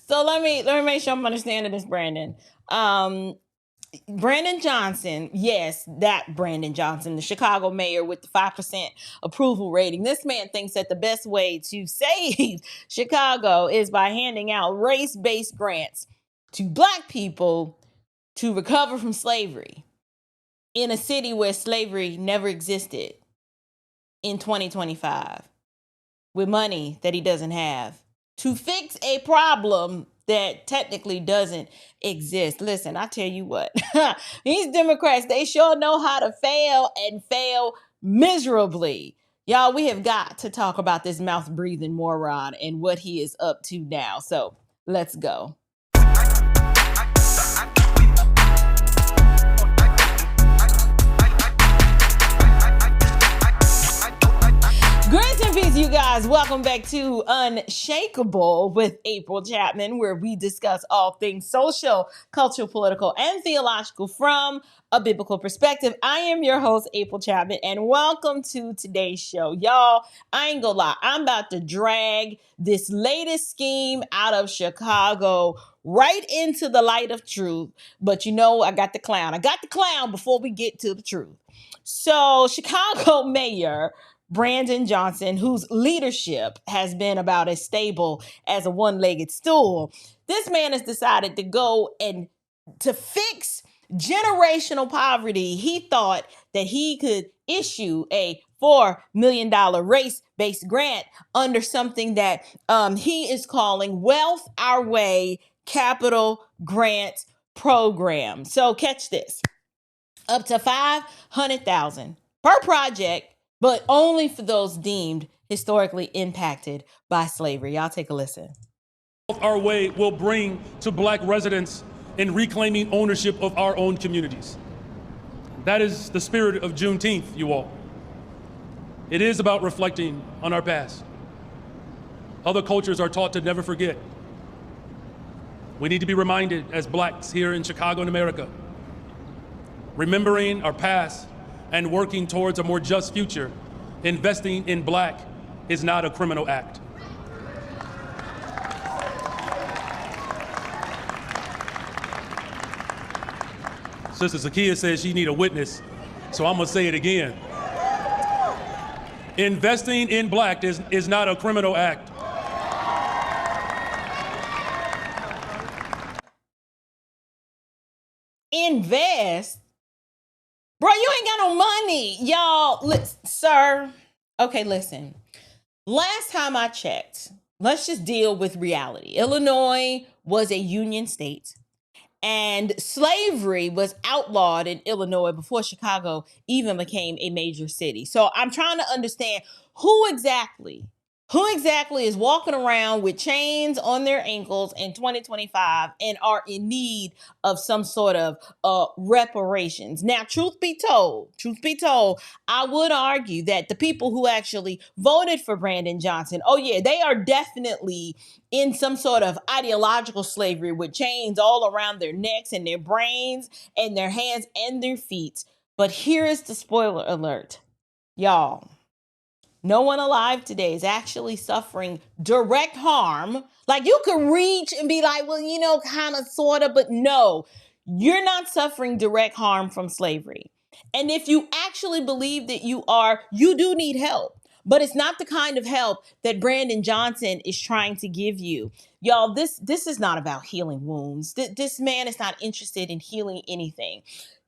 So let me make sure I'm understanding this, Brandon. Um, Brandon Johnson, yes, that Brandon Johnson, the Chicago mayor with the 5% approval rating. This man thinks that the best way to save Chicago is by handing out race-based grants to black people to recover from slavery in a city where slavery never existed in 2025 with money that he doesn't have to fix a problem that technically doesn't exist. Listen, I tell you what, these Democrats, they sure know how to fail and fail miserably. Y'all, we have got to talk about this mouth breathing moron and what he is up to now. So let's go. Grace and peace, you guys. Welcome back to Unshakable with April Chapman, where we discuss all things social, cultural, political, and theological from a biblical perspective. I am your host, April Chapman, and welcome to today's show. Y'all, I ain't gonna lie, I'm about to drag this latest scheme out of Chicago right into the light of truth. But you know, I got the clown. I got the clown before we get to the truth. So, Chicago Mayor Brandon Johnson, whose leadership has been about as stable as a one-legged stool, this man has decided to go and to fix generational poverty. He thought that he could issue a $4 million race-based grant under something that he is calling Wealth Our Way Capital Grant Program. So catch this. Up to $500,000 per project, but only for those deemed historically impacted by slavery. Y'all take a listen. Our way will bring to black residents in reclaiming ownership of our own communities. That is the spirit of Juneteenth, you all. It is about reflecting on our past. Other cultures are taught to never forget. We need to be reminded as blacks here in Chicago and America, remembering our past and working towards a more just future. Investing in black is not a criminal act. Sister Zakiya says she need a witness, so I'm gonna say it again. Investing in black is not a criminal act. Invest? Bro, you ain't got no money. Y'all, sir. Okay, listen. Last time I checked, let's just deal with reality. Illinois was a union state, and slavery was outlawed in Illinois before Chicago even became a major city. So I'm trying to understand who exactly is walking around with chains on their ankles in 2025 and are in need of some sort of reparations. Now, truth be told, I would argue that the people who actually voted for Brandon Johnson, oh yeah, they are definitely in some sort of ideological slavery with chains all around their necks and their brains and their hands and their feet. But here is the spoiler alert, y'all. No one alive today is actually suffering direct harm. Like, you could reach and be like, well, you know, kind of, sort of, but no, you're not suffering direct harm from slavery. And if you actually believe that you are, you do need help. But it's not the kind of help that Brandon Johnson is trying to give you. Y'all, this is not about healing wounds. This man is not interested in healing anything.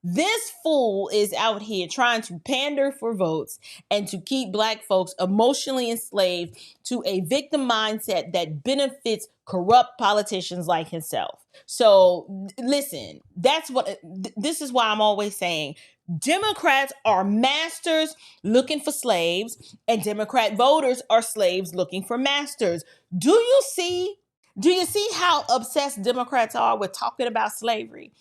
This fool is out here trying to pander for votes and to keep black folks emotionally enslaved to a victim mindset that benefits corrupt politicians like himself. So listen, this is why I'm always saying Democrats are masters looking for slaves, and Democrat voters are slaves looking for masters. Do you see how obsessed Democrats are with talking about slavery?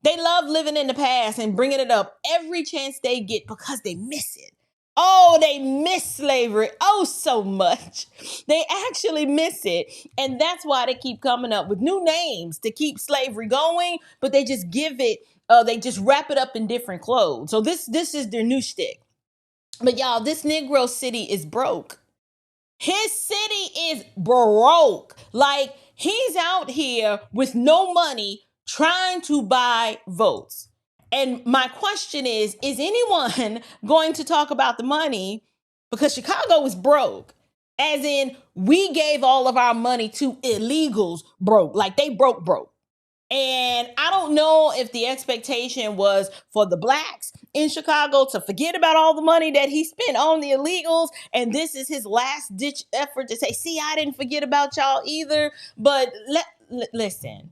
They love living in the past and bringing it up every chance they get because they miss it. Oh, they miss slavery. Oh, so much. They actually miss it. And that's why they keep coming up with new names to keep slavery going, but they just they just wrap it up in different clothes. So this is their new shtick. But y'all, this Negro city is broke. His city is broke. Like, He's out here with no money trying to buy votes. And my question is anyone going to talk about the money? Because Chicago is broke. As in, we gave all of our money to illegals broke. Like they broke. And I don't know if the expectation was for the blacks in Chicago to forget about all the money that he spent on the illegals. And this is his last ditch effort to say, see, I didn't forget about y'all either. But listen,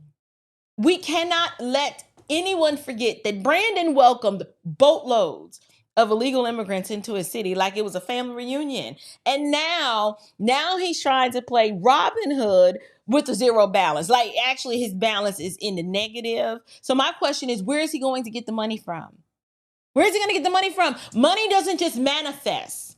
we cannot let anyone forget that Brandon welcomed boatloads of illegal immigrants into his city like it was a family reunion. And now he's trying to play Robin Hood with a zero balance. Like actually his balance is in the negative. So my question is, where is he going to get the money from? Where is he going to get the money from? Money doesn't just manifest.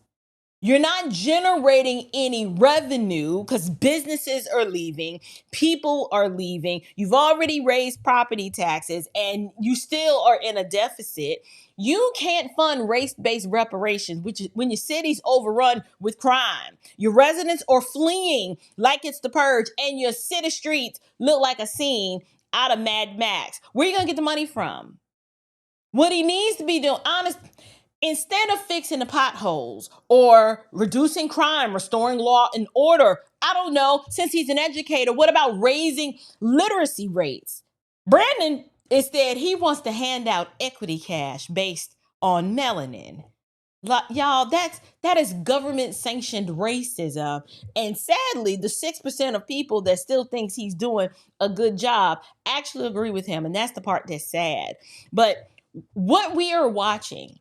You're not generating any revenue because businesses are leaving, people are leaving. You've already raised property taxes and you still are in a deficit. You can't fund race-based reparations, which is when your city's overrun with crime. Your residents are fleeing like it's the purge, and your city streets look like a scene out of Mad Max. Where are you gonna get the money from? What he needs to be doing, instead of fixing the potholes or reducing crime, restoring law and order, I don't know, since he's an educator, what about raising literacy rates? Brandon, instead, he wants to hand out equity cash based on melanin. Y'all, that is government sanctioned racism. And sadly, the 6% of people that still thinks he's doing a good job actually agree with him. And that's the part that's sad. But what we are watching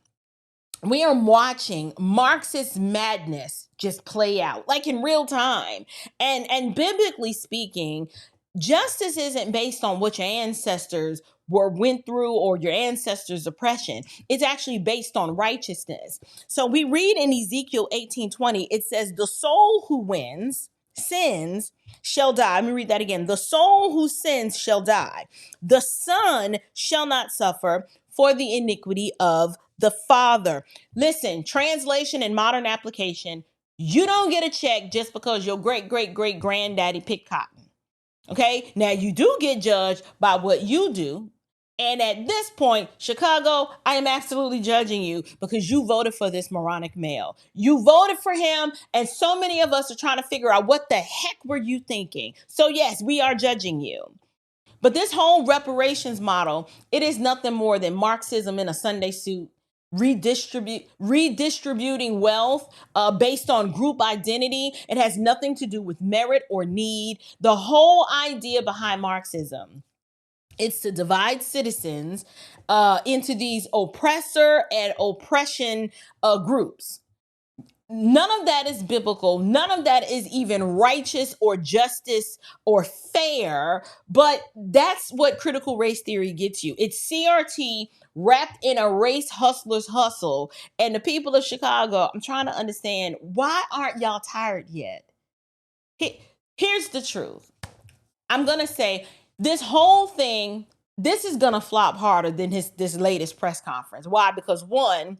Marxist madness just play out like in real time. And biblically speaking, justice isn't based on what your ancestors went through or your ancestors' oppression. It's actually based on righteousness. So we read in Ezekiel 18:20, it says, the soul who sins shall die. Let me read that again. The soul who sins shall die. The son shall not suffer for the iniquity of the father. Listen, translation and modern application, you don't get a check just because your great granddaddy picked cotton. Okay? Now you do get judged by what you do. And at this point, Chicago, I am absolutely judging you because you voted for this moronic male. You voted for him, and so many of us are trying to figure out what the heck were you thinking. So yes, we are judging you. But this whole reparations model, it is nothing more than Marxism in a Sunday suit, redistributing wealth based on group identity. It has nothing to do with merit or need. The whole idea behind Marxism, it's to divide citizens into these oppressor and oppression groups. None of that is biblical. None of that is even righteous or justice or fair. But that's what critical race theory gets you. It's CRT wrapped in a race hustler's hustle. And the people of Chicago, I'm trying to understand, why aren't y'all tired yet? Here's the truth. I'm going to say this whole thing, this is going to flop harder than this latest press conference. Why? Because one,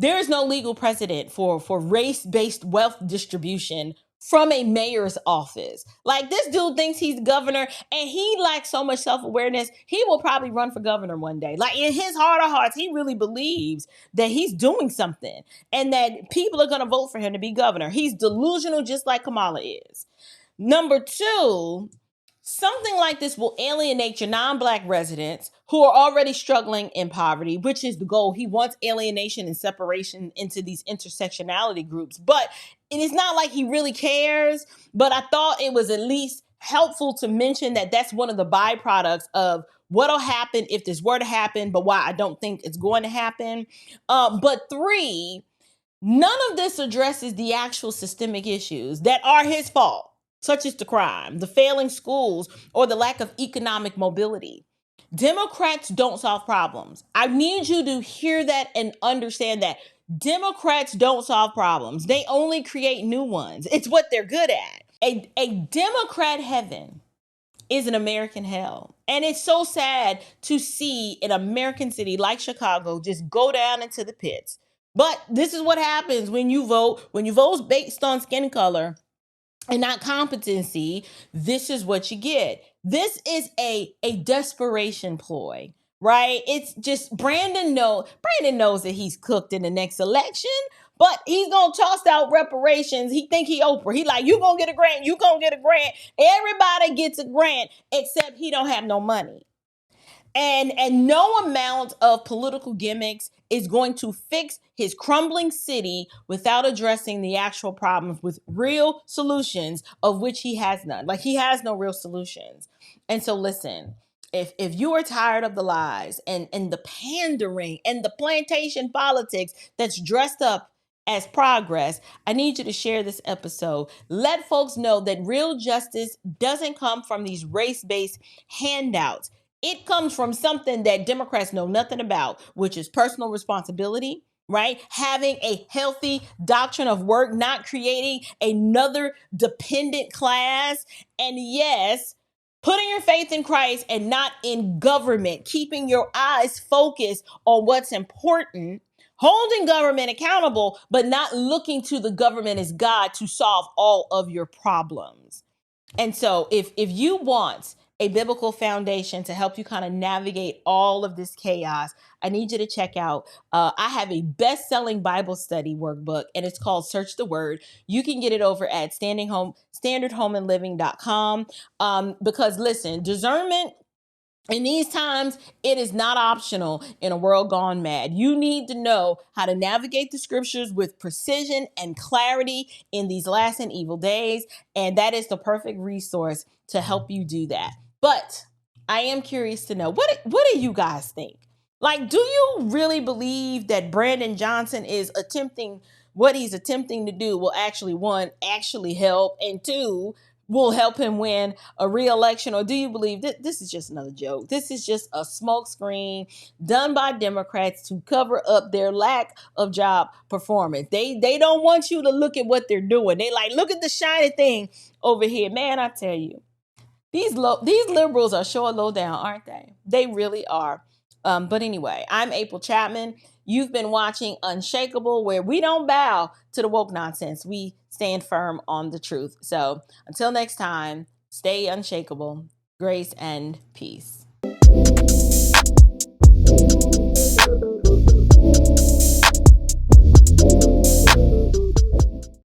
there is no legal precedent for race-based wealth distribution from a mayor's office. Like, this dude thinks he's governor and he lacks so much self-awareness, he will probably run for governor one day. Like, in his heart of hearts, he really believes that he's doing something and that people are going to vote for him to be governor. He's delusional just like Kamala is. Number two, something like this will alienate your non-Black residents who are already struggling in poverty, which is the goal. He wants alienation and separation into these intersectionality groups. But it is not like he really cares. But I thought it was at least helpful to mention that that's one of the byproducts of what'll happen if this were to happen, but why I don't think it's going to happen. But three, none of this addresses the actual systemic issues that are his fault, such as the crime, the failing schools, or the lack of economic mobility. Democrats don't solve problems. I need you to hear that and understand that. Democrats don't solve problems. They only create new ones. It's what they're good at. A Democrat heaven is an American hell. And it's so sad to see an American city like Chicago just go down into the pits. But this is what happens when you vote. When you vote based on skin color, and not competency, this is what you get. This is a desperation ploy, right? It's just Brandon knows that he's cooked in the next election, but he's gonna toss out reparations. He think he Oprah. He like, you gonna get a grant, you gonna get a grant. Everybody gets a grant except he don't have no money. And no amount of political gimmicks is going to fix his crumbling city without addressing the actual problems with real solutions, of which he has none. Like, he has no real solutions. And so listen, if you are tired of the lies and the pandering and the plantation politics that's dressed up as progress, I need you to share this episode. Let folks know that real justice doesn't come from these race-based handouts. It comes from something that Democrats know nothing about, which is personal responsibility, right? Having a healthy doctrine of work, not creating another dependent class. And yes, putting your faith in Christ and not in government, keeping your eyes focused on what's important, holding government accountable, but not looking to the government as God to solve all of your problems. And so if you want a biblical foundation to help you kind of navigate all of this chaos, I need you to check out, I have a best-selling Bible study workbook, and it's called Search the Word. You can get it over at standardhomeandliving.com, because listen, discernment in these times, it is not optional in a world gone mad. You need to know how to navigate the scriptures with precision and clarity in these last and evil days. And that is the perfect resource to help you do that. But I am curious to know, what do you guys think? Like, do you really believe that Brandon Johnson is what he's attempting to do will actually, one, actually help, and two, will help him win a re-election? Or do you believe that this is just another joke? This is just a smokescreen done by Democrats to cover up their lack of job performance. They don't want you to look at what they're doing. They like, look at the shiny thing over here. Man, I tell you, these liberals are sure low down, aren't they? They really are. But anyway, I'm April Chapman. You've been watching Unshakable, where we don't bow to the woke nonsense. We stand firm on the truth. So until next time, stay unshakable. Grace and peace.